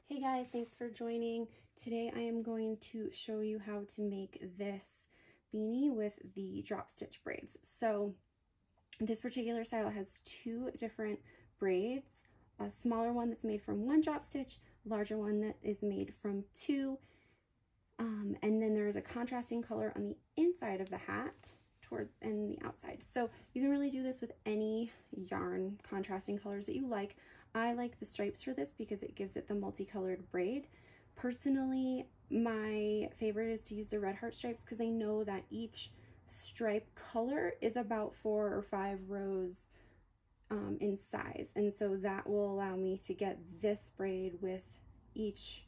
Hey guys, thanks for joining. Today I am going to show you how to make this beanie with the drop stitch braids. So this particular style has two different braids, a smaller one that's made from one drop stitch, a larger one that is made from two, and then there's a contrasting color on the inside of the hat and the outside. So you can really do this with any yarn contrasting colors that you like. I like the stripes for this because it gives it the multicolored braid. Personally, my favorite is to use the red heart stripes because I know that each stripe color is about 4 or 5 rows in size, and so that will allow me to get this braid with each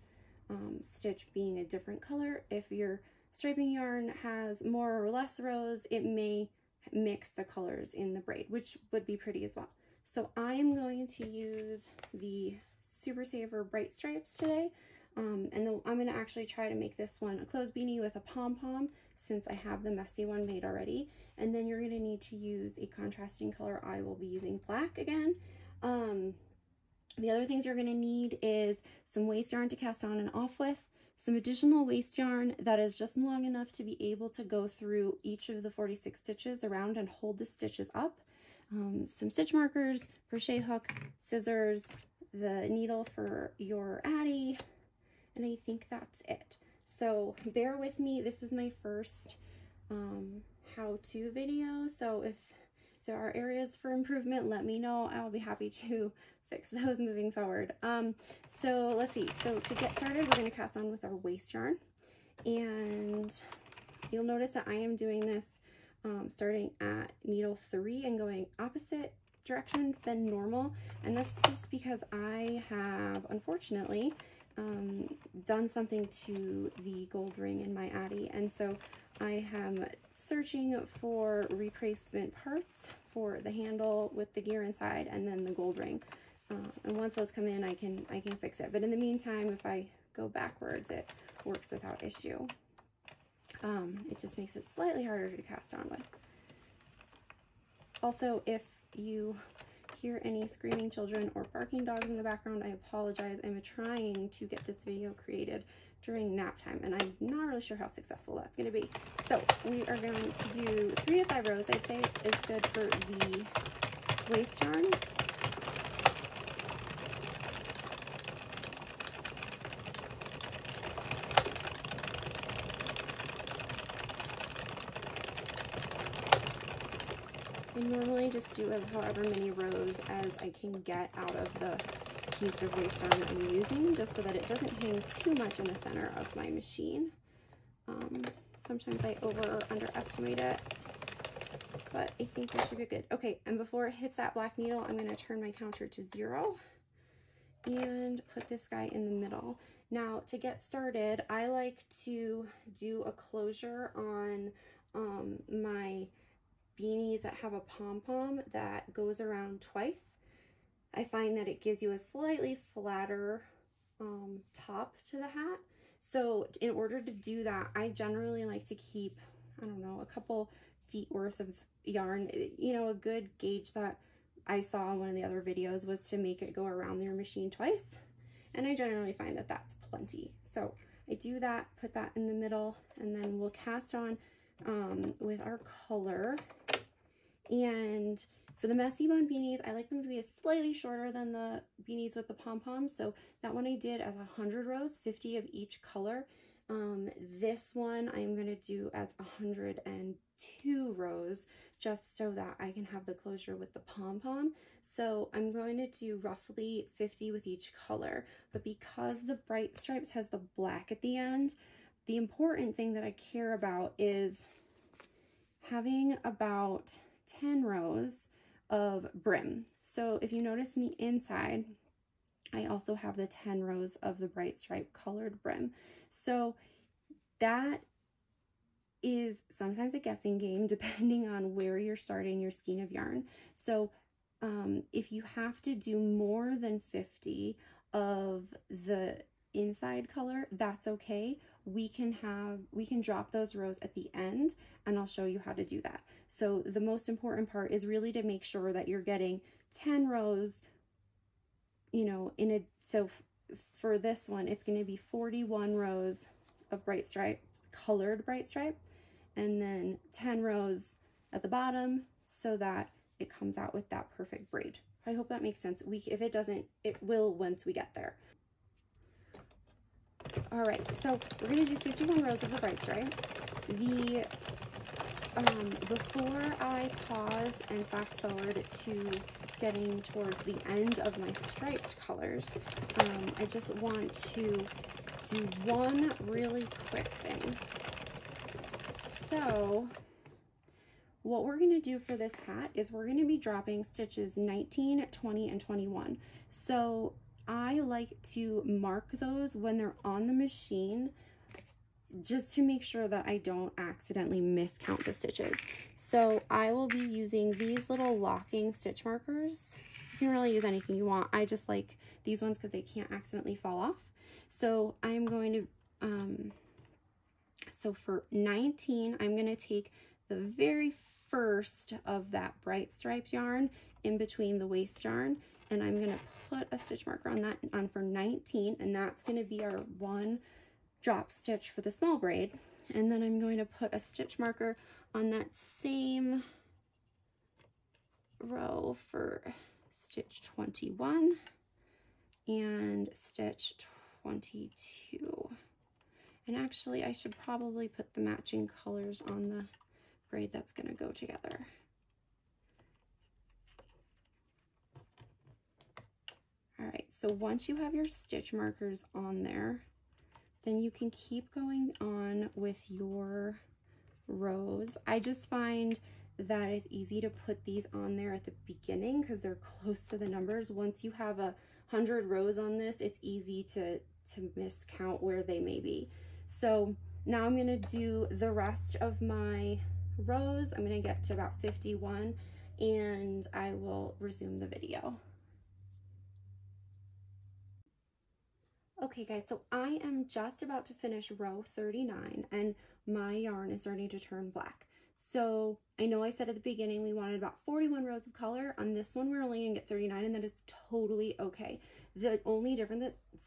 stitch being a different color. If your striping yarn has more or less rows, it may mix the colors in the braid, which would be pretty as well. So I'm going to use the Super Saver Bright Stripes today, and I'm going to actually try to make this one a closed beanie with a pom-pom since I have the messy one made already. And then you're going to need to use a contrasting color. I will be using black again. The other things you're going to need is some waste yarn to cast on and off with, some additional waste yarn that is just long enough to be able to go through each of the 46 stitches around and hold the stitches up, some stitch markers, crochet hook, scissors, the needle for your Addy, and I think that's it. So bear with me, this is my first how-to video, so if there are areas for improvement, let me know. I'll be happy to fix those moving forward. So let's see. So to get started, we're going to cast on with our waste yarn, and you'll notice that I am doing this starting at needle 3 and going opposite direction than normal, and that's just because I have unfortunately done something to the gold ring in my Addy, and so I am searching for replacement parts for the handle with the gear inside and then the gold ring. And once those come in, I can fix it. But in the meantime, if I go backwards, it works without issue. It just makes it slightly harder to cast on with. Also, if you hear any screaming children or barking dogs in the background, I apologize. I'm trying to get this video created during nap time, and I'm not really sure how successful that's going to be. So we are going to do 3 to 5 rows. I'd say is good for the waste yarn. I normally just do however many rows as I can get out of the piece of waste yarn that I'm using, just so that it doesn't hang too much in the center of my machine. Sometimes I over or underestimate it, but I think this should be good. Okay, and before it hits that black needle, I'm going to turn my counter to 0 and put this guy in the middle. Now, to get started, I like to do a closure on my beanies that have a pom-pom that goes around twice. I find that it gives you a slightly flatter top to the hat. So in order to do that, I generally like to keep, I don't know, a couple feet worth of yarn. You know, a good gauge that I saw in one of the other videos was to make it go around your machine twice. And I generally find that that's plenty. So I do that, put that in the middle, and then we'll cast on with our color. And for the messy bun beanies, I like them to be slightly shorter than the beanies with the pom-poms. So that one I did as 100 rows, 50 of each color. This one I'm going to do as 102 rows, just so that I can have the closure with the pom-pom. So I'm going to do roughly 50 with each color. But because the Bright Stripes has the black at the end, the important thing that I care about is having about 10 rows of brim. So if you notice in the inside, I also have the 10 rows of the Bright Stripe colored brim. So that is sometimes a guessing game depending on where you're starting your skein of yarn. So if you have to do more than 50 of the inside color, that's okay. We can drop those rows at the end, and I'll show you how to do that. So the most important part is really to make sure that you're getting 10 rows, you know, so for this one, it's going to be 41 rows of bright stripe, colored bright stripe, and then 10 rows at the bottom so that it comes out with that perfect braid. I hope that makes sense. If it doesn't, it will once we get there. All right, so we're going to do 51 rows of the bright stripe. Before I pause and fast forward to getting towards the end of my striped colors, I just want to do one really quick thing. So what we're going to do for this hat is we're going to be dropping stitches 19, 20, and 21. So I like to mark those when they're on the machine, just to make sure that I don't accidentally miscount the stitches. So I will be using these little locking stitch markers. You can really use anything you want. I just like these ones because they can't accidentally fall off. So I'm going to, so for 19, I'm going to take the very first of that bright striped yarn in between the waist yarn, and I'm going to put a stitch marker on that for 19, and that's going to be our one drop stitch for the small braid. And then I'm going to put a stitch marker on that same row for stitch 21 and stitch 22. And actually I should probably put the matching colors on the braid that's going to go together. All right, so once you have your stitch markers on there, then you can keep going on with your rows. I just find that it's easy to put these on there at the beginning because they're close to the numbers. Once you have 100 rows on this, it's easy to miscount where they may be. So now I'm going to do the rest of my rows. I'm going to get to about 51 and I will resume the video. Okay guys, so I am just about to finish row 39 and my yarn is starting to turn black. So I know I said at the beginning we wanted about 41 rows of color. On this one we're only gonna get 39, and that is totally okay. The only difference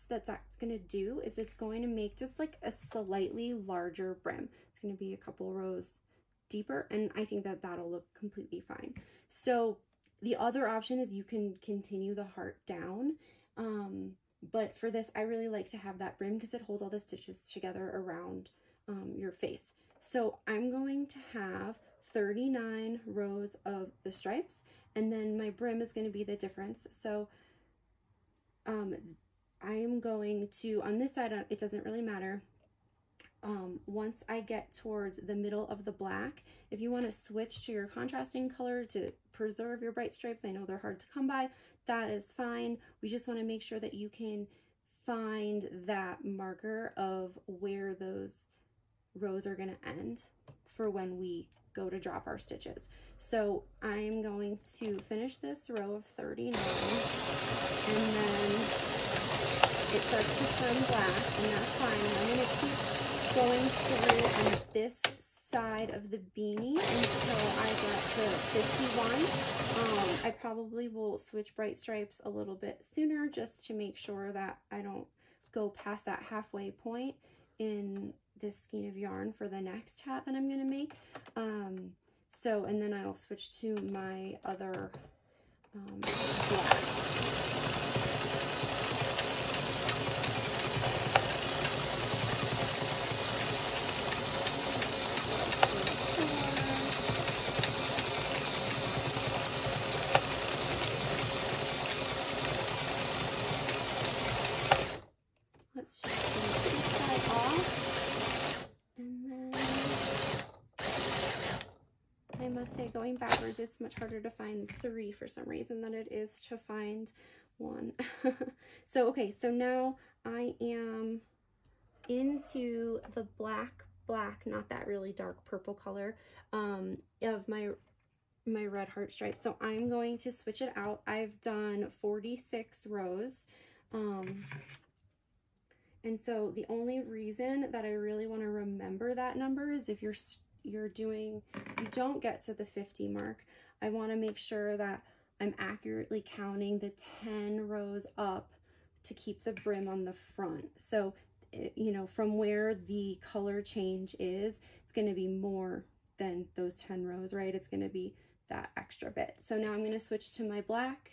that's gonna do is it's going to make just like a slightly larger brim. It's gonna be a couple rows deeper, and I think that that'll look completely fine. So the other option is you can continue the heart down. But for this, I really like to have that brim because it holds all the stitches together around your face. So I'm going to have 39 rows of the stripes, and then my brim is going to be the difference. So I'm going to, on this side, it doesn't really matter. Once I get towards the middle of the black, if you want to switch to your contrasting color to preserve your bright stripes, I know they're hard to come by, that is fine. We just want to make sure that you can find that marker of where those rows are going to end for when we go to drop our stitches. So I'm going to finish this row of 39, and then it starts to turn black, and that's fine. And I'm going to keep going through on this side of the beanie until I get to 51. I probably will switch bright stripes a little bit sooner just to make sure that I don't go past that halfway point in this skein of yarn for the next hat that I'm going to make. And then I'll switch to my other black. Let's just finish this side off, and then I must say, going backwards, it's much harder to find 3 for some reason than it is to find 1. So okay, so now I am into the black, not that really dark purple color of my red heart stripe. So I'm going to switch it out. I've done 46 rows. And so the only reason that I really want to remember that number is if you don't get to the 50 mark, I want to make sure that I'm accurately counting the 10 rows up to keep the brim on the front. So, you know, from where the color change is, it's going to be more than those 10 rows, right? It's going to be that extra bit. So now I'm going to switch to my black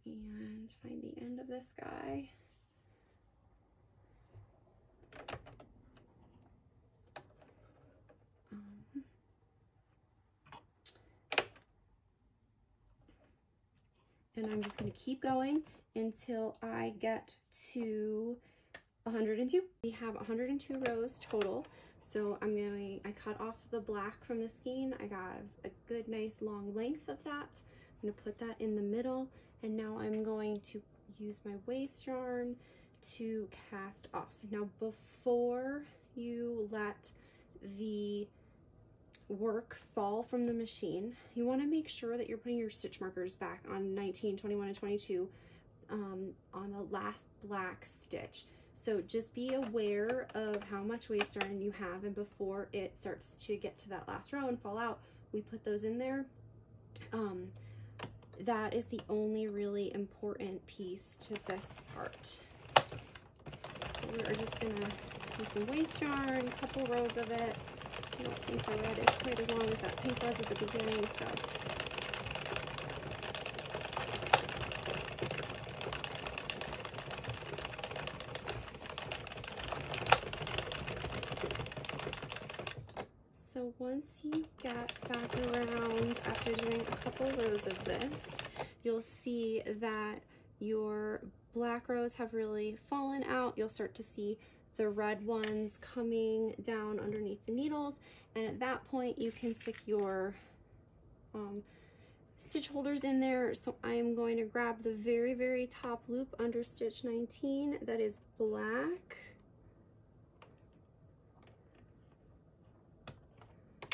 and find the end of this guy. And I'm just going to keep going until I get to 102. We have 102 rows total. So I cut off the black from the skein. I got a good nice long length of that. I'm going to put that in the middle, and now I'm going to use my waste yarn to cast off. Now before you let the work fall from the machine, you want to make sure that you're putting your stitch markers back on 19, 21, and 22 on the last black stitch. So just be aware of how much waste yarn you have, and before it starts to get to that last row and fall out, we put those in there. That is the only really important piece to this part. So we're just gonna do some waste yarn, a couple rows of it. I don't think the red is quite as long as that pink was at the beginning, so. So once you get back around after doing a couple rows of this, you'll see that your black rows have really fallen out. You'll start to see the red ones coming down underneath the needles, and at that point you can stick your stitch holders in there. So I'm going to grab the very, very top loop under stitch 19 that is black.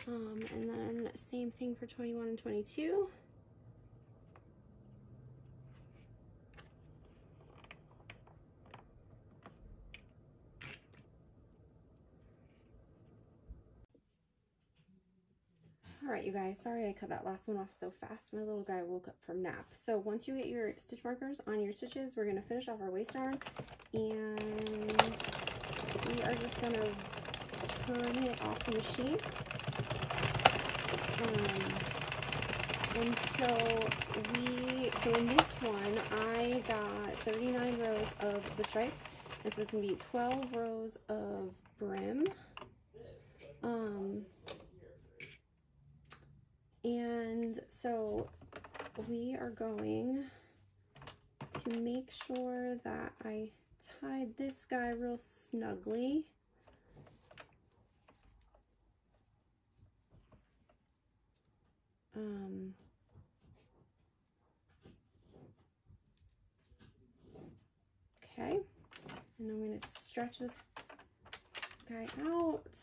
And then same thing for 21 and 22. All right, you guys, sorry I cut that last one off so fast. My little guy woke up from nap. So once you get your stitch markers on your stitches, we're gonna finish off our waste yarn, and we are just gonna turn it off the machine. And so in this one, I got 39 rows of the stripes, and so it's gonna be 12 rows of brim. And so we are going to make sure that I tied this guy real snugly. Okay, and I'm going to stretch this guy out.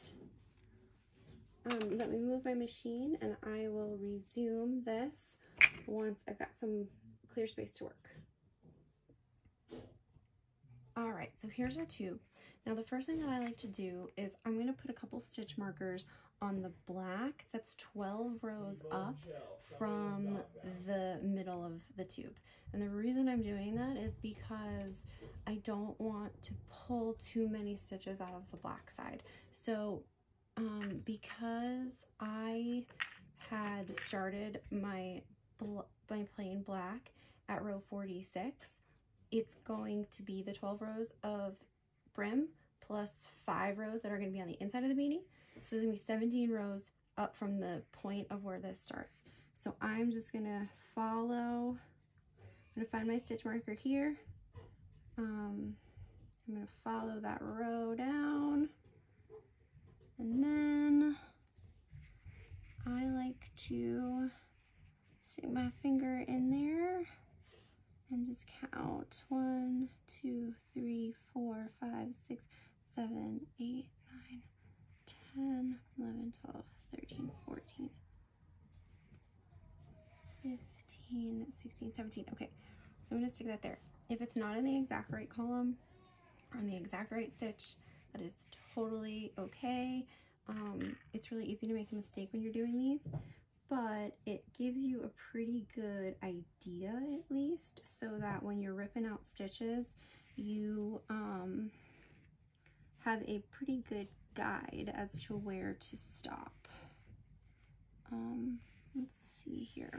Let me move my machine, and I will resume this once I've got some clear space to work. All right, so here's our tube. Now the first thing that I like to do is I'm going to put a couple stitch markers on the black that's 12 rows up from the middle of the tube. And the reason I'm doing that is because I don't want to pull too many stitches out of the black side. So because I had started my plain black at row 46, it's going to be the 12 rows of brim plus 5 rows that are going to be on the inside of the beanie. So there's going to be 17 rows up from the point of where this starts. So I'm just going to follow, I'm going to find my stitch marker here. I'm going to follow that row down. And then I like to stick my finger in there and just count 1, 2, 3, 4, 5, 6, 7, 8, 9, 10, 11, 12, 13, 14, 15, 16, 17. Okay, so I'm going to stick that there. If it's not in the exact right column or in the exact right stitch, that is totally okay. It's really easy to make a mistake when you're doing these, but it gives you a pretty good idea at least, so that when you're ripping out stitches, you have a pretty good guide as to where to stop. Let's see here.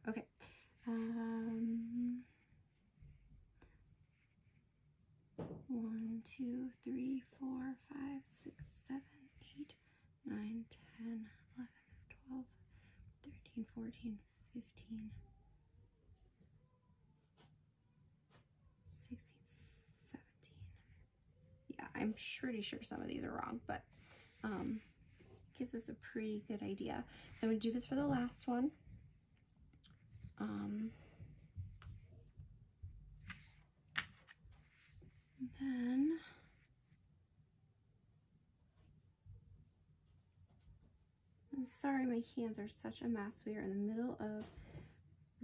Okay. 1, 2, 3, 4, 5, 6, 7, 8, 9, 10, 11, 12, 13, 14, 15, 16, 17. Yeah, I'm pretty sure some of these are wrong, but gives us a pretty good idea. So I'm going to do this for the last one. Then I'm sorry, my hands are such a mess. We are in the middle of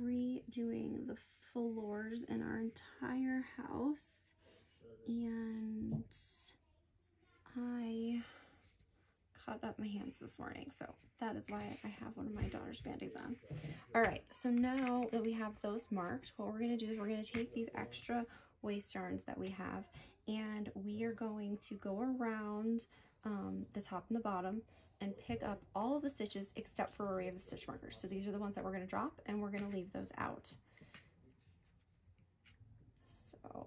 redoing the floors in our entire house, and I cut up my hands this morning, so that is why I have one of my daughter's band-aids on. All right, so now that we have those marked, what we're going to do is we're going to take these extra waste yarns that we have, and we are going to go around the top and the bottom and pick up all of the stitches except for where we have the stitch markers. So these are the ones that we're going to drop, and we're going to leave those out. So,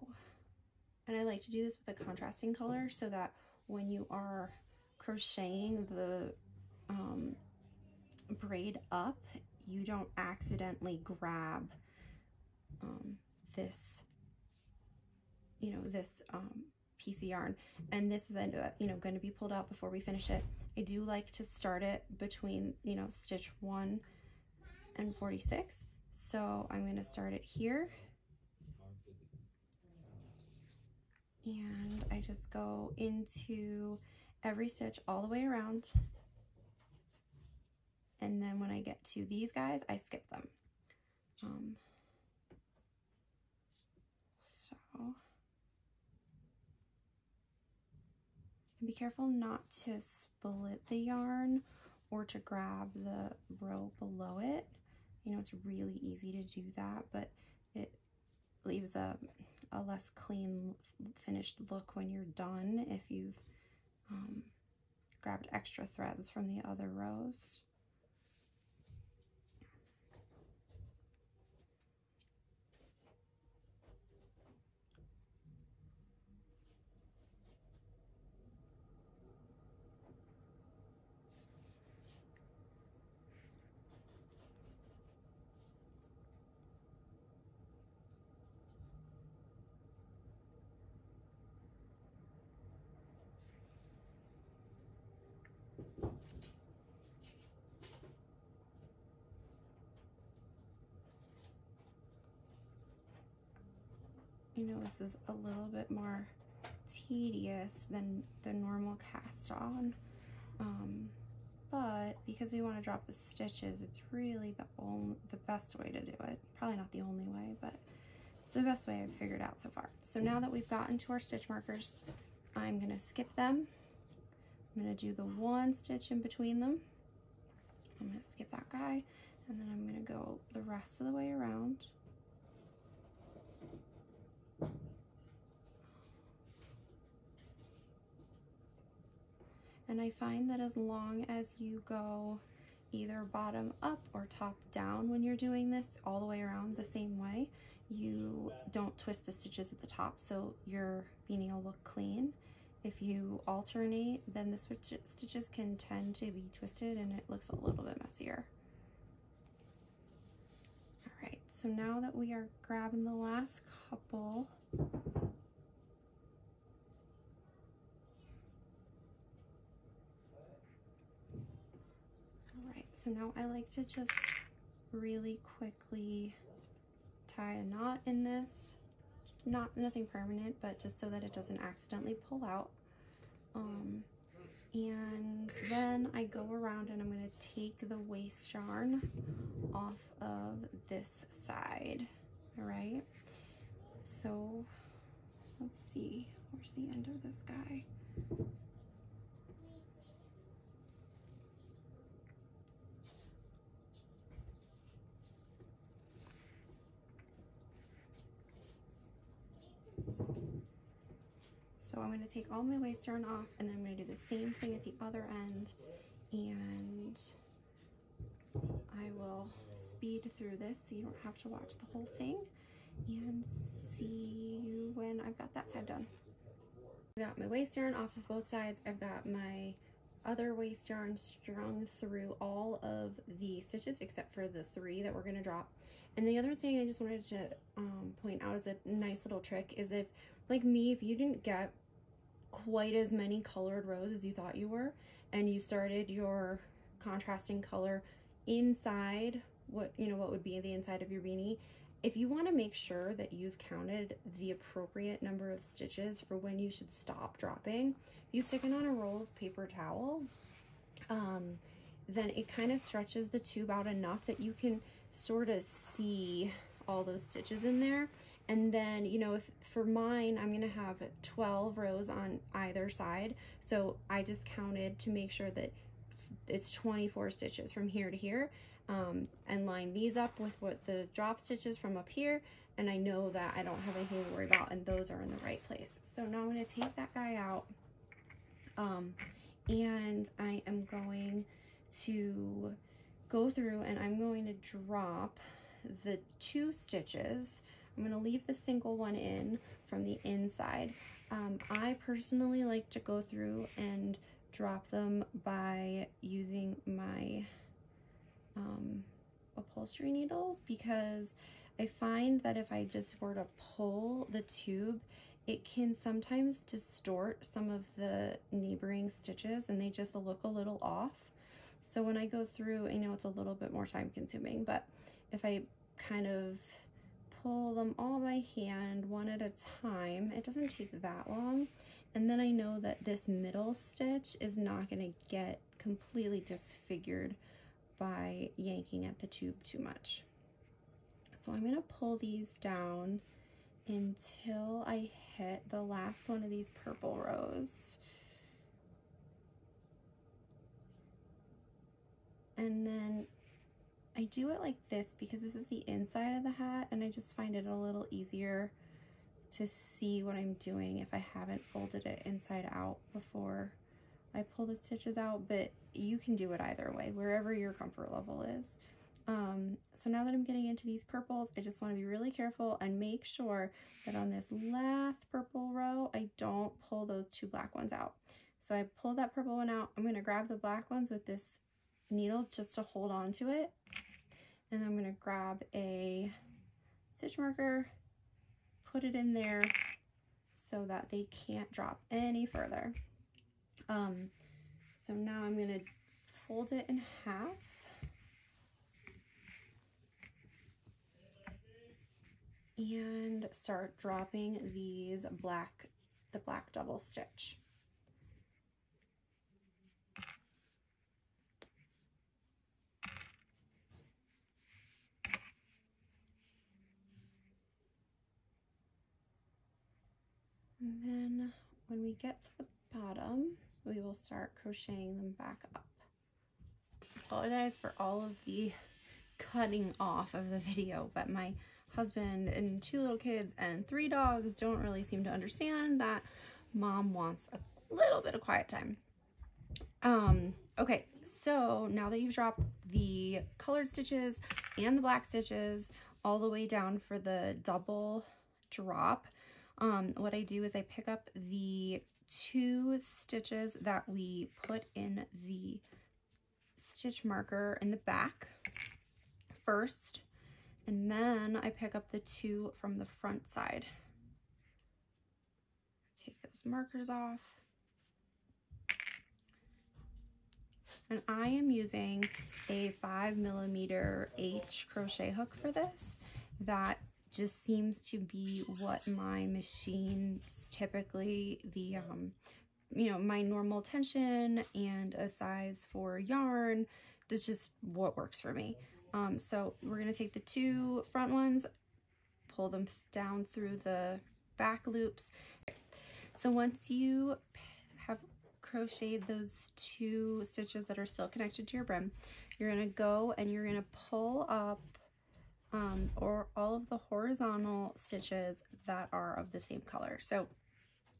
and I like to do this with a contrasting color so that when you are crocheting the braid up, you don't accidentally grab this, you know, this piece of yarn, and this is going to be pulled out before we finish it. I do like to start it between, you know, stitch 1 and 46, so I'm going to start it here, and I just go into every stitch all the way around, and then when I get to these guys, I skip them. So be careful not to split the yarn or to grab the row below it. You know, it's really easy to do that, but it leaves a less clean finished look when you're done if you've grabbed extra threads from the other rows. You know, this is a little bit more tedious than the normal cast on, but because we want to drop the stitches, it's really the best way to do it. Probably not the only way, but it's the best way I've figured out so far. So now that we've gotten to our stitch markers, I'm going to skip them. I'm going to do the 1 stitch in between them. I'm going to skip that guy, and then I'm going to go the rest of the way around. And I find that as long as you go either bottom up or top down when you're doing this all the way around the same way, you don't twist the stitches at the top, so your beanie will look clean. If you alternate, then the stitches can tend to be twisted and it looks a little bit messier. All right, so now that we are grabbing the last couple, so now I like to just really quickly tie a knot in this. Nothing permanent, but just so that it doesn't accidentally pull out. And then I go around and I'm going to take the waste yarn off of this side. All right. So let's see, where's the end of this guy? So I'm going to take all my waist yarn off, and then I'm going to do the same thing at the other end, and I will speed through this so you don't have to watch the whole thing, and see you when I've got that side done. I got my waist yarn off of both sides. I've got my other waist yarn strung through all of the stitches except for the 3 that we're going to drop. And the other thing I just wanted to point out as a nice little trick is if, like me, if you didn't get quite as many colored rows as you thought you were, and you started your contrasting color inside what would be the inside of your beanie, if you want to make sure that you've counted the appropriate number of stitches for when you should stop dropping, you stick it on a roll of paper towel, then it kind of stretches the tube out enough that you can sort of see all those stitches in there. And then, if for mine, I'm going to have 12 rows on either side. So I just counted to make sure that it's 24 stitches from here to here, and line these up with what the drop stitches from up here. And I know that I don't have anything to worry about, and those are in the right place. So now I'm going to take that guy out, and I am going to go through and I'm going to drop the 2 stitches. I'm going to leave the single one in from the inside. I personally like to go through and drop them by using my upholstery needles, because I find that if I just were to pull the tube, it can sometimes distort some of the neighboring stitches and they just look a little off. So when I go through, I know it's a little bit more time consuming, but if I kind of pull them all by hand one at a time, it doesn't take that long. And then I know that this middle stitch is not going to get completely disfigured by yanking at the tube too much. So I'm going to pull these down until I hit the last one of these purple rows. And then I do it like this because this is the inside of the hat, and I just find it a little easier to see what I'm doing if I haven't folded it inside out before I pull the stitches out, but you can do it either way, wherever your comfort level is. So now that I'm getting into these purples, I just want to be really careful and make sure that on this last purple row, I don't pull those 2 black ones out. So I pull that purple one out. I'm going to grab the black ones with this needle just to hold on to it. And I'm going to grab a stitch marker, put it in there so that they can't drop any further. So now I'm going to fold it in half. And start dropping these the black double stitch. And then when we get to the bottom, we will start crocheting them back up. I apologize for all of the cutting off of the video, but my husband and 2 little kids and 3 dogs don't really seem to understand that mom wants a little bit of quiet time. Okay, so now that you've dropped the colored stitches and the black stitches all the way down for the double drop, what I do is I pick up the 2 stitches that we put in the stitch marker in the back first, and then I pick up the 2 from the front side. Take those markers off. And I am using a 5mm H crochet hook for this. That just seems to be what my machine typically, the my normal tension and a size for yarn. That's just what works for me. So we're going to take the 2 front ones, pull them down through the back loops. So once you have crocheted those 2 stitches that are still connected to your brim, you're going to go and you're going to pull up or all of the horizontal stitches that are of the same color. So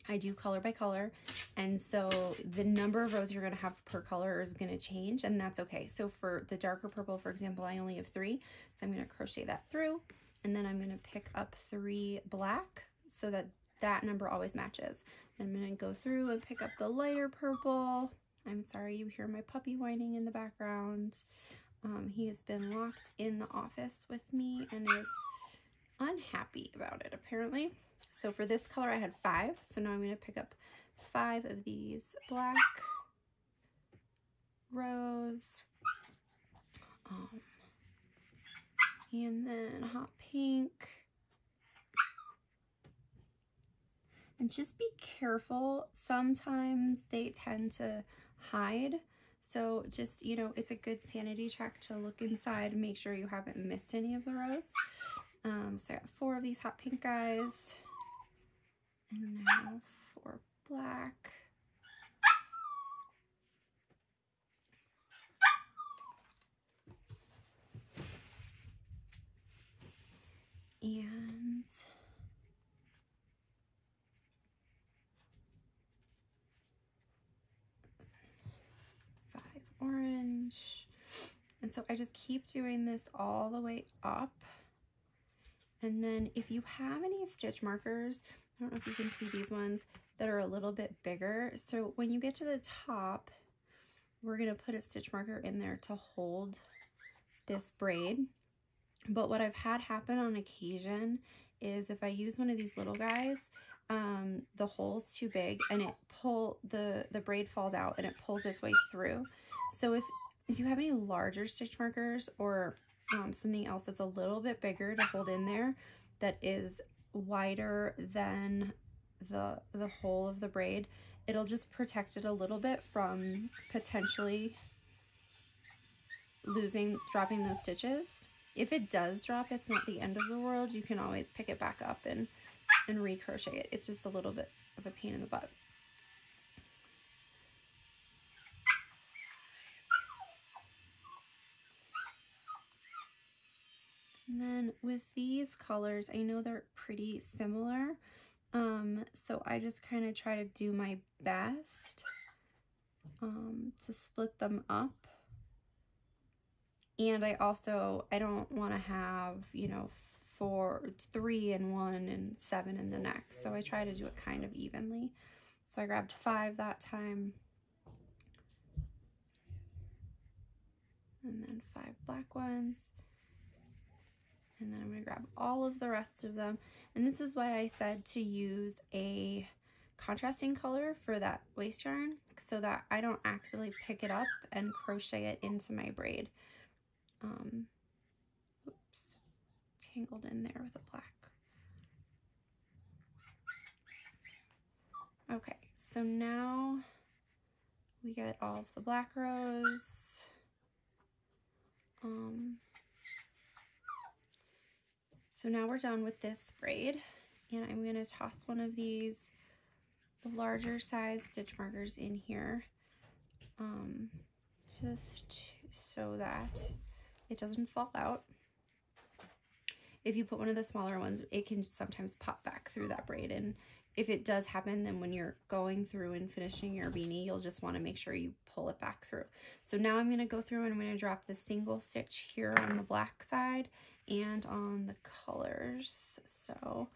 I do color by color, and so the number of rows you're going to have per color is going to change, and that's okay. So for the darker purple, for example, I only have 3, so I'm going to crochet that through, and then I'm going to pick up 3 black so that that number always matches. Then I'm going to go through and pick up the lighter purple. I'm sorry you hear my puppy whining in the background. He has been locked in the office with me and is unhappy about it, apparently. So for this color, I had 5. So now I'm going to pick up 5 of these black rows. And then hot pink. And just be careful. Sometimes they tend to hide. So just, you know, it's a good sanity check to look inside and make sure you haven't missed any of the rows. So I got 4 of these hot pink guys. And now 4 black. And 5 orange. And so I just keep doing this all the way up. And then if you have any stitch markers, I don't know if you can see these ones that are a little bit bigger. So when you get to the top, we're going to put a stitch marker in there to hold this braid. But what I've had happen on occasion is if I use one of these little guys, the hole's too big and the braid falls out and it pulls its way through. So if you have any larger stitch markers or something else that's a little bit bigger to hold in there that is wider than the hole of the braid, it'll just protect it a little bit from potentially dropping those stitches. If it does drop, it's not the end of the world. You can always pick it back up and recrochet it. It's just a little bit of a pain in the butt. And then with these colors, I know they're pretty similar, so I just kind of try to do my best to split them up. And I don't want to have, you know, 3 in one and 7 in the next, so I try to do it kind of evenly. So I grabbed 5 that time, and then 5 black ones. And then I'm going to grab all of the rest of them. And this is why I said to use a contrasting color for that waist yarn so that I don't accidentally pick it up and crochet it into my braid. Oops, tangled in there with the black. Okay, so now we get all of the black rows. So now we're done with this braid, and I'm going to toss one of these larger size stitch markers in here, just so that it doesn't fall out. If you put one of the smaller ones, it can sometimes pop back through that braid, and if it does happen, then when you're going through and finishing your beanie, you'll just want to make sure you pull it back through. So now I'm going to go through and I'm going to drop the single stitch here on the black side and on the colors. So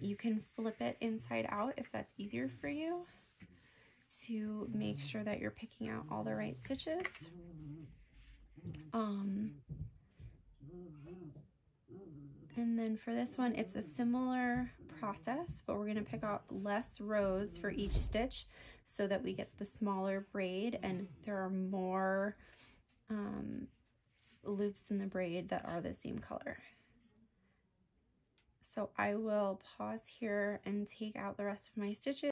you can flip it inside out if that's easier for you to make sure that you're picking out all the right stitches. And then for this one, it's a similar process, but we're going to pick up less rows for each stitch so that we get the smaller braid and there are more loops in the braid that are the same color. So I will pause here and take out the rest of my stitches.